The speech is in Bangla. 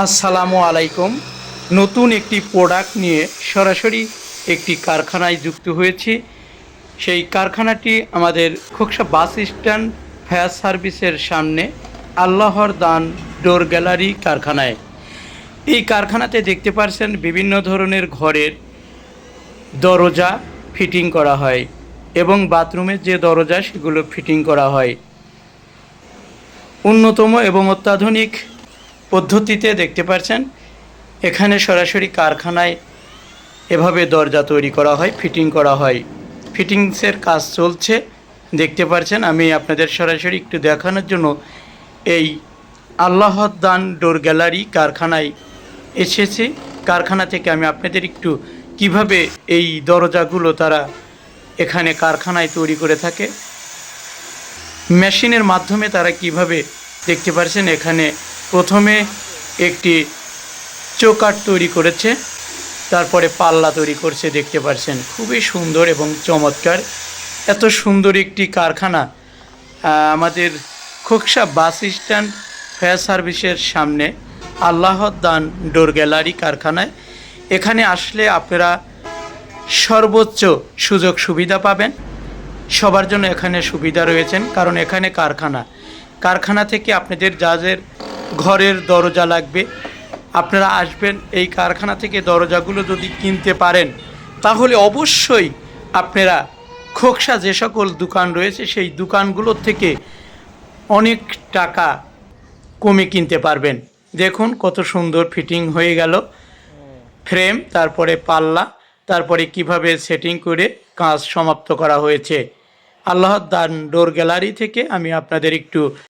আসসালামু আলাইকুম। নতুন একটি প্রোডাক্ট নিয়ে সরাসরি একটি কারখানায় যুক্ত হয়েছি। সেই কারখানাটি আমাদের খোকসা বাস স্ট্যান্ড ফায়ার সার্ভিসের সামনে আল্লাহর দান ডোর গ্যালারি কারখানায়। এই কারখানাতে দেখতে পাচ্ছেন বিভিন্ন ধরনের ঘরের দরজা ফিটিং করা হয় এবং বাথরুমের যে দরজা সেগুলো ফিটিং করা হয় উন্নতম এবং অত্যাধুনিক পদ্ধতিতে। দেখতে পাচ্ছেন এখানে সরাসরি কারখানায় এভাবে দরজা তৈরি করা হয়, ফিটিং করা হয়। ফিটিংসের কাজ চলছে দেখতে পাচ্ছেন। আমি আপনাদের সরাসরি একটু দেখানোর জন্য এই আল্লাহর দান ডোর গ্যালারি কারখানায় এসেছি। কারখানা থেকে আমি আপনাদের একটু কিভাবে এই দরজাগুলো তারা এখানে কারখানায় তৈরি করে থাকে, মেশিনের মাধ্যমে তারা কিভাবে, দেখতে পাচ্ছেন এখানে প্রথমে একটি চৌকাঠ তৈরি করেছে, তারপরে পাল্লা তৈরি করছে। দেখতে পাচ্ছেন খুবই সুন্দর এবং চমৎকার। এত সুন্দর একটি কারখানা আমাদের খোকসা বাস স্ট্যান্ড ফায়ার সার্ভিসের সামনে আল্লাহর দান ডোর গ্যালারি কারখানায়। এখানে আসলে আপনারা সর্বোচ্চ সুযোগ সুবিধা পাবেন। সবার জন্য এখানে সুবিধা রয়েছেন, কারণ এখানে কারখানা থেকে আপনাদের যাদের ঘরের দরজা লাগবে আপনারা আসবেন। এই কারখানা থেকে দরজাগুলো যদি কিনতে পারেন তাহলে অবশ্যই আপনারা খোকসা যে সকল দোকান রয়েছে সেই দোকানগুলোর থেকে অনেক টাকা কমে কিনতে পারবেন। দেখুন কত সুন্দর ফিটিং হয়ে গেল, ফ্রেম, তারপরে পাল্লা, তারপরে কিভাবে সেটিং করে কাজ সমাপ্ত করা হয়েছে। আল্লাহর দান ডোর গ্যালারি থেকে আমি আপনাদের একটু